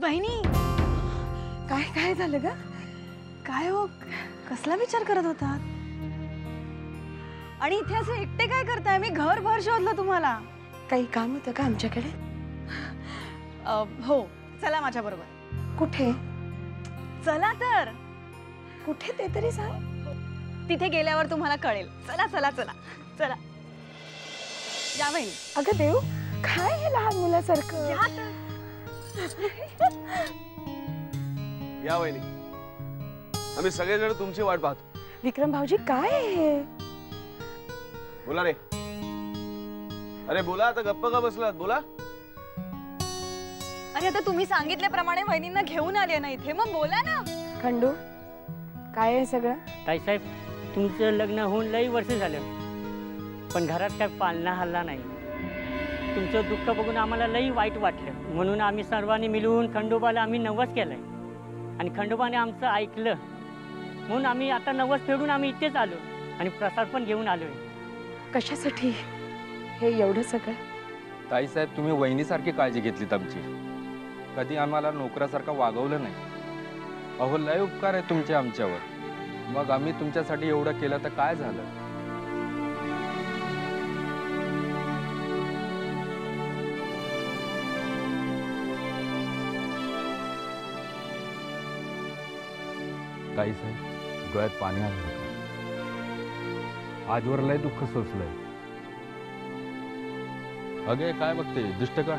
वहिनी, काय काय झालं ग? काय हो, कसला विचार करत होतात? आणि इथे असे एकटे काय करताय? मी घरभर शोधलं तुम्हाला. काही काम होतं का आमच्याकडे? हो, चला माझ्या बरोबर. कुठे? चला तर. कुठे ते तरी सांग. तिथे गेल्यावर तुम्हाला कळेल. चला चला चला चला. या वहिनी. अगं देव, काय हे लहान मुलासारखं? या तर. या वहिनी, आम्ही सगळेजण तुमची वाट पाहतो. विक्रम भाऊजी, काय आहे हे? बोला रे. अरे बोला, आता गप्प का बसलात? बोला. अरे आता तुम्ही सांगितल्याप्रमाणे वहिनींना घेऊन आले ना इथे, मग बोला ना. खंडू, काय आहे सगळं? ताईसाहेब, तुमचं लग्न होऊन लई वर्ष झालं, पण घरात काय पालना हल्ला नाही. तुमचं दुःख बघून आम्हाला लई वाईट वाटलं, म्हणून आम्ही सर्वांनी मिळून खंडोबाला आम्ही नवस केलाय. आणि खंडोबाने आमचं ऐकलं, म्हणून आम्ही आता नवस फेडून आम्ही इथेच आलो आणि प्रसाद पण घेऊन आलोय. कशासाठी हे एवढं सगळं? ताईसाहेब, तुम्ही वहिनीसारखी काळजी घेतलीत आमची, कधी आम्हाला नोकरासारखं वागवलं नाही. अहो, लय उपकार आहे तुमचे आमच्यावर. मग आम्ही तुमच्यासाठी एवढं केलं तर काय झालं? ताईसाहेब, डोळ्यात पाणी आलं होतं. आजवर लय दुःख सोसलंय. अगे काय बघते, दिष्ट का?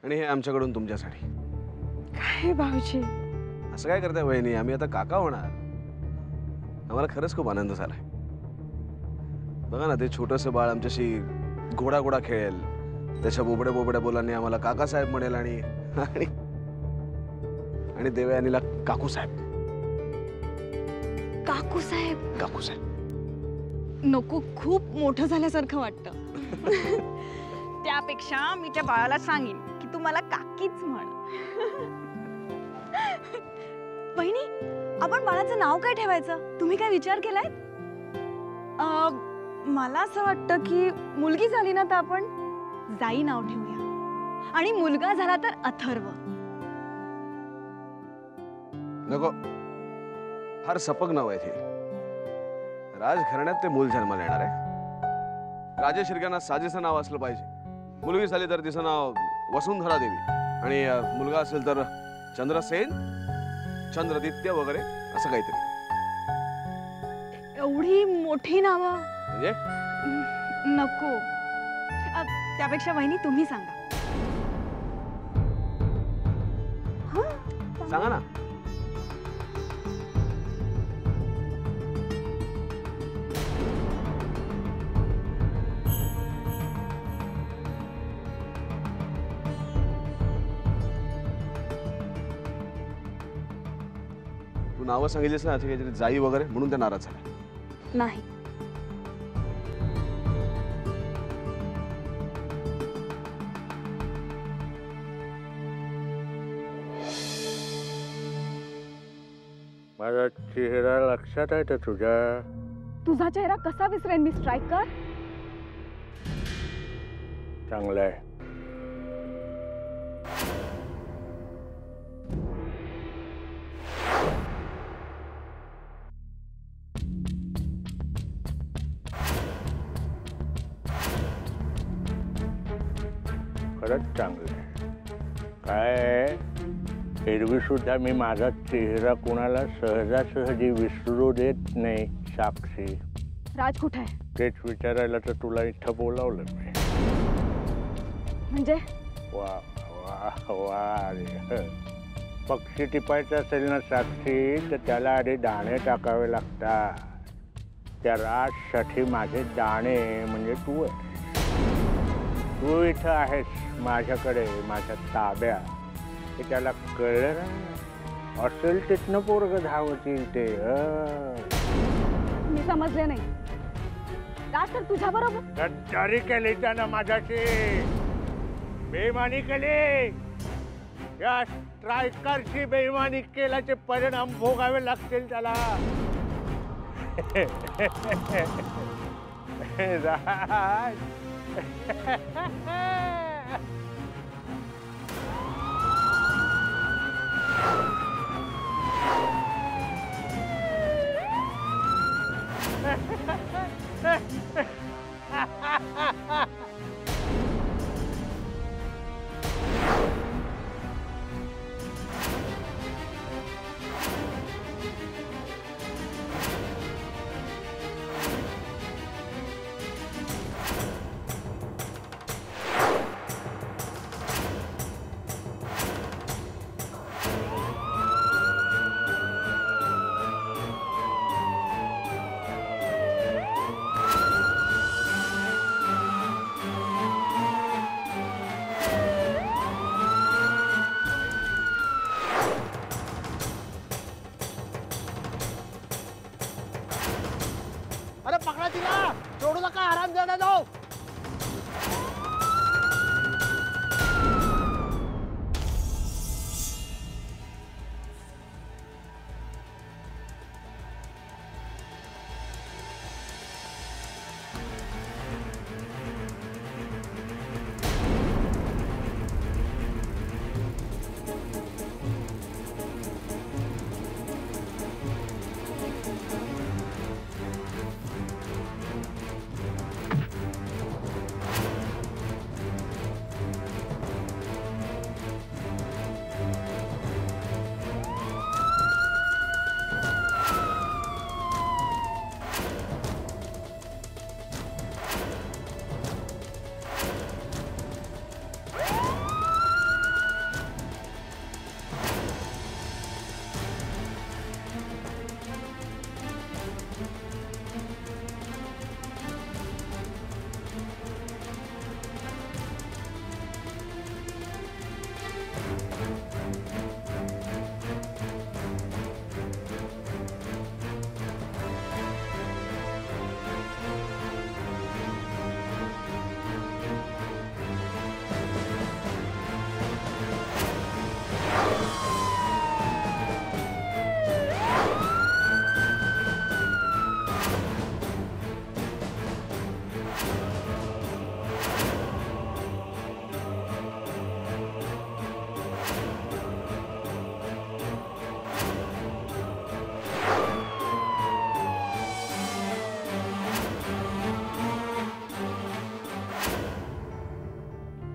आणि हे आमच्याकडून तुमच्यासाठी. काय भाऊजी? असं काय करताय वहिनी? आम्ही आता काका होणार. आम्हाला खरंच खूप आनंद झालाय. बघा ना, ते छोटंसं बाळ आमच्याशी घोडा घोडा खेळेल, त्याच्या बोबड्या बोबड्या बोलांनी आम्हाला काकासाहेब म्हणेल आणि आणि आणि देवयानीला काकूसाहेब. काकूसाहेब काकूसाहेब नको, खूप मोठं झाल्यासारखं वाटतं. त्यापेक्षा मी त्या बाळाला सांगेन की तू मला काकीच म्हण. बहिणी, आपण बाळाचं नाव काय ठेवायचं? तुम्ही काय विचार केलाय? मला असं वाटतं की मुलगी झाली ना तर आपण जाई नाव ठेवूया आणि मुलगा झाला तर अथर्व. नको, फार सपक नाव आहे ते. राजघराण्यात ते मूल जन्माला येणार आहे. राजेशिर्क्यांना साजेसं नाव असलं पाहिजे. मुलगी झाली तर तिचं नाव वसुंधरा देवी आणि मुलगा असेल तर चंद्रसेन, चंद्रदित्य वगैरे असं काहीतरी. एवढी मोठी नावं म्हणजे नको. त्यापेक्षा वहिनी तुम्ही सांगा. सांगा ना. तू नावं सांगितलीस ना, काहीतरी जाई वगैरे, म्हणून त्या नाराज झाल्या. नाही. माझा चेहरा लक्षात आहे तुझ्या? तुझा चेहरा कसा विसरेन मी स्ट्रायकर? चांगला आहे. खरंच चांगलं आहे. काय एरवी सुद्धा मी माझा चेहरा कुणाला सहजासहजी विसरू देत नाही साक्षी. राज कुठे आहे? तेच विचारायला तर तुला इथं बोलावलं मी. म्हणजे वा वा वा रे. पक्षी टिपायचा असेल ना साक्षी तर त्याला आधी दाणे टाकावे लागतात. त्या राजसाठी माझे दाणे म्हणजे तू आहे. तू इथं आहेस माझ्याकडे, माझ्या ताब्यात. हे त्याला कळलं ना, असेल तिथनं पोरग धावतील ते. मी समजले नाही. राज तर तुझ्या बरोबर गद्दारी केली त्यानं माझ्याशी, बेईमानी केली. या स्ट्रायकरची बेईमानी केल्याचे परिणाम भोगावे लागतील त्याला. राज सोडू नका, आराम द्या ना. जाऊ.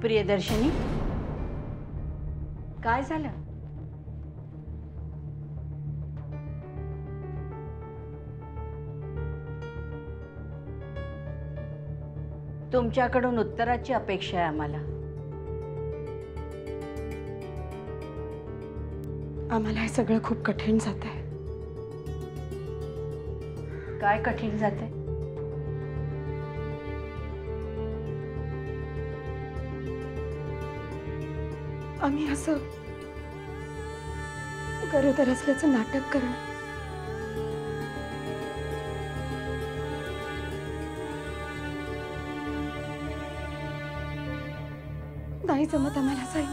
प्रियदर्शनी, काय झालं? तुमच्याकडून उत्तराची अपेक्षा आहे आम्हाला. आम्हाला हे सगळं खूप कठीण जात आहे. काय कठीण जाते? आम्ही असं गरोदर असल्याचं नाटक करणं, नाही जमत आम्हाला. साई,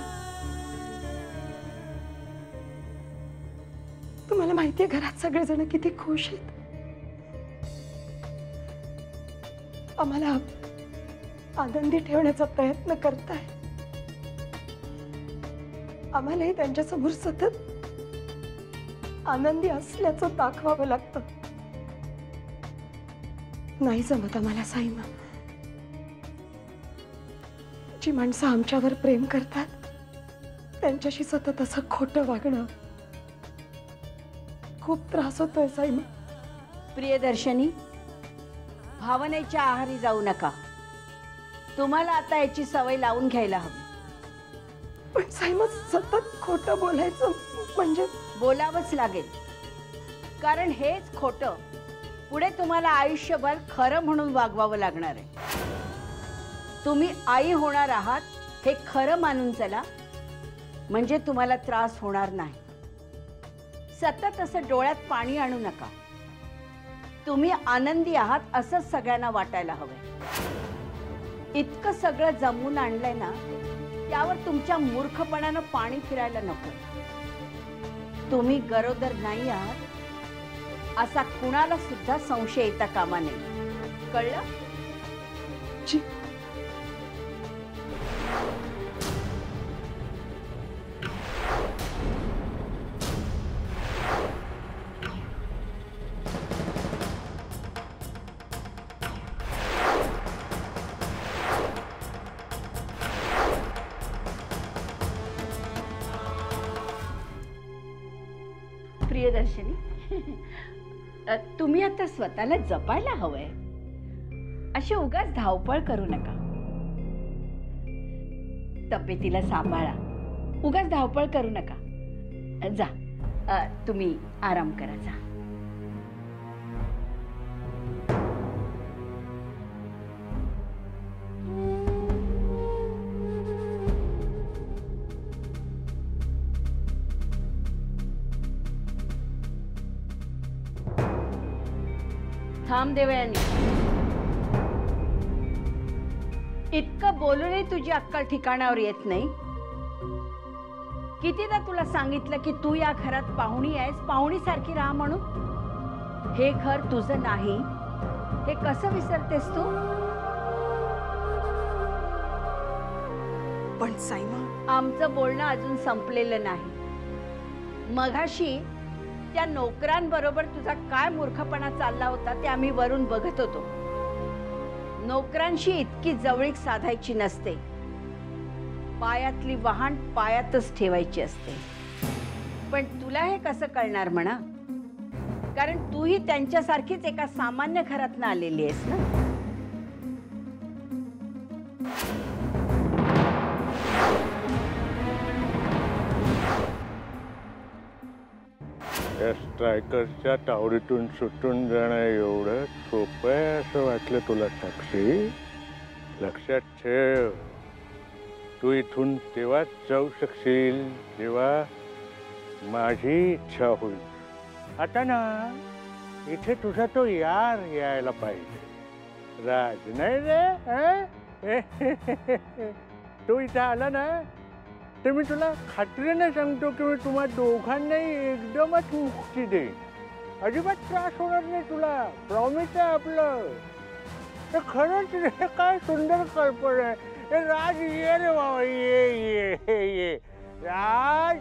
तुम्हाला माहितीये घरात सगळेजण किती खुश आहेत. आम्हाला आनंदी ठेवण्याचा प्रयत्न करताय. आम्हालाही त्यांच्यासमोर सतत आनंदी असल्याचं दाखवावं लागतं. नाही जमत आम्हाला साईमा. जी माणसं आमच्यावर प्रेम करतात त्यांच्याशी सतत असं खोटं वागणं खूप त्रास होतोय साईमा. प्रियदर्शनी, भावनेच्या आहारी जाऊ नका. तुम्हाला आता याची सवय लावून घ्यायला हवी. पण साईमा, सतत खोटं बोलायचं म्हणजे बोलावंच लागेल, कारण हेच खोटं पुढे तुम्हाला आयुष्यभर खरं म्हणून वागवावं लागणार आहे. तुम्ही आई होणार आहात हे खरं मानून चला, म्हणजे तुम्हाला त्रास होणार नाही. सतत असं डोळ्यात पाणी आणू नका. तुम्ही आनंदी आहात असंच सगळ्यांना वाटायला हवंय. इतकं सगळं जमवून आणलंय ना, त्यावर तुमच्या मूर्खपणानं पाणी फिरायला नको. तुम्ही गरोदर नाही आहात असा कुणाला सुद्धा संशय येता कामा नये. कळलं? जी. प्रियदर्शनी, तुम्ही आता स्वतःला जपायला हवंय. अशी उगाच धावपळ करू नका. तब्येतीला सांभाळा. उगाच धावपळ करू नका. जा, तुम्ही आराम करा. जा. थांब देवयानी. इतकं बोलूनही तुझी अक्कल ठिकाणावर येत नाही. कितीदा तुला सांगितलं की तू या घरात पाहुणी आहेस, पाहुणीसारखी राहा म्हणून. हे घर तुझं नाही हे कसं विसरतेस तू? पण साईमा, आमचं बोलणं अजून संपलेलं नाही. मघाशी त्या नोकरांबरोबर तुझा काय मूर्खपणा चालला होता ते आम्ही वरून बघत होतो. नोकरांशी इतकी जवळीक साधायची नसते. पायातली वहाण पायातच ठेवायची असते. पण तुला हे कसं कळणार म्हणा, कारण तूही त्यांच्यासारखीच एका सामान्य घरातनं आलेली आहेस ना. त्या स्ट्रायकरच्या तावडीतून सुटून जाणं एवढं सोपं आहे असं वाटलं तुला साक्षी? लक्षात ठेव, तू इथून तेव्हाच जाऊ शकशील जेव्हा माझी इच्छा होईल. आता ना इथे तुझा तो यार यायला पाहिजे. राज नाही रे? तो इथे आला ना तर मी तुला खात्रीने सांगतो की मी तुम्हा दोघांनाही एकदमच मुक्ती देईन. अजिबात त्रास होणार नाही तुला. प्रॉमिस आहे आपलं. तर खरंच रे, काय सुंदर कल्पना आहे. राज ये रे बाबा, ये राज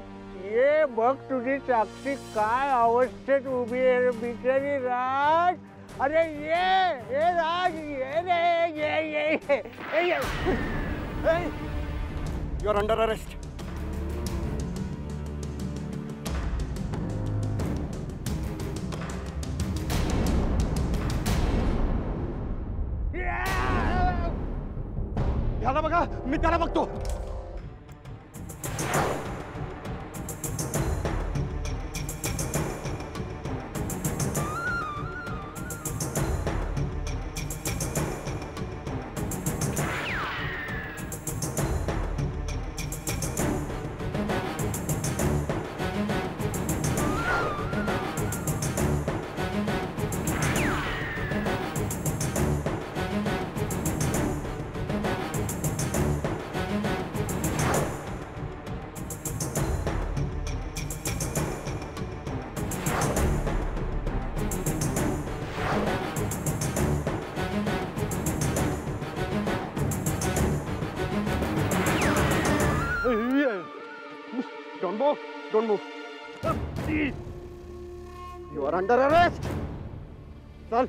ये. बघ तुझी साक्षी काय अवस्थेत उभी आहे रे बिचारी. राज, अरे ये राज, ये रे, ये. You are under arrest. ह्याला बघा, मी त्याला बघतो. Don't move. Don't move. You are under arrest. Sal.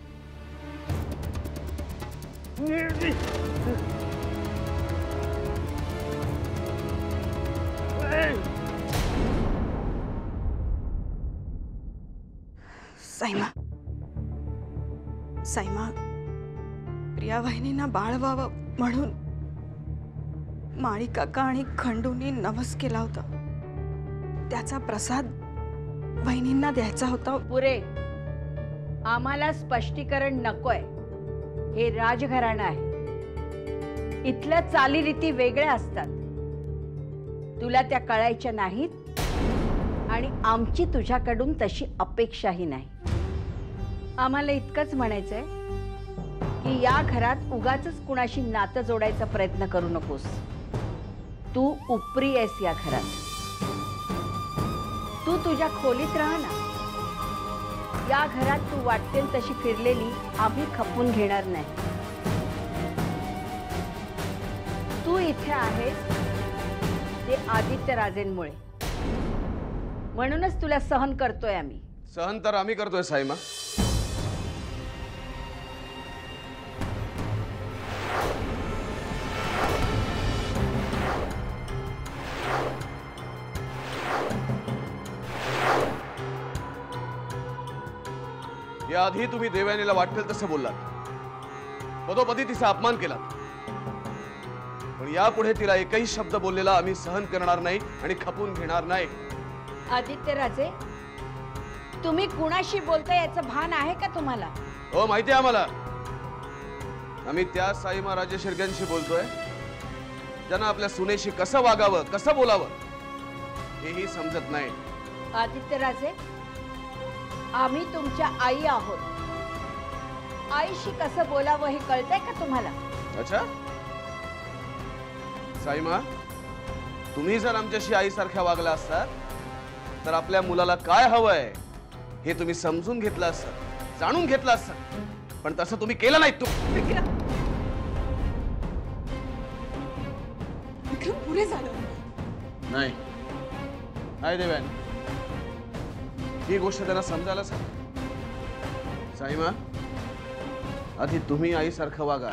Saima, Priya वहिनींना बाळ व्हावं म्हणून माळी काका आणि खंडूंनी नवस केला होता. त्याचा प्रसाद वहिनींना द्यायचा होता. पुरे, आम्हाला स्पष्टीकरण नकोय. हे राजघराणं आहे. इथल्या चालीरीती वेगळ्या असतात. तुला त्या कळायच्या नाहीत आणि आमची तुझ्याकडून तशी अपेक्षाही नाही. आम्हाला इतकंच म्हणायचंय की या घरात उगाचच कुणाशी नातं जोडायचा प्रयत्न करू नकोस. तू उपरी आहेस या घरात. तू तुझ्या खोलीत राहा ना. या घरात तू वाटेल तशी फिरलेली आम्ही खपून घेणार नाही. तू इथे आहेस ते आदित्य राजेंमुळे. म्हणूनच तुला सहन करतोय आम्ही. सहन तर आम्ही करतोय सायमा. याआधी तुम्ही देवयानीला वाटेल तसं बोललात. पदोपदी तिचा अपमान केला. पण यापुढे तिला एकही शब्द बोललेला आम्ही सहन करणार नाही आणि खपून घेणार नाही. आदित्य राजे, तुम्ही कुणाशी बोलताय याचं भान आहे का तुम्हाला? हो, माहिती आहे आम्हाला. आम्ही त्या साईमा राजेशिर्ग्यांशी बोलतोय ज्यांना आपल्या सुनेशी कसं वागावं, कसं बोलावं हेही समजत नाही. आदित्य राजे, आम्ही तुमच्या आई आहोत. आईशी कसं बोलावं हे कळतंय का तुम्हाला? अच्छा, साईमा, तुम्ही जर आमच्याशी आईसारख्या वागला असतात तर आपल्या मुलाला काय हवंय हे तुम्ही समजून घेतलं असतं, जाणून घेतलं असतं. पण तसं तुम्ही केलं नाही. विक्रम, पुरे झालं. नाही नाही देवयानी, ही गोष्ट त्यांना समजायला सांग. साईमा, आधी तुम्ही आईसारखं वागा,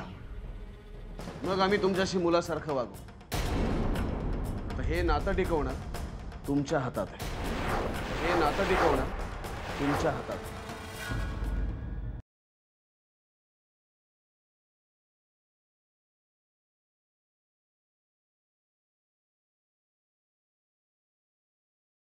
मग आम्ही तुमच्याशी मुलासारखं वागू. आता हे नातं टिकवणं तुमच्या हातात आहे. हे नातं टिकवणं तुमच्या हातात.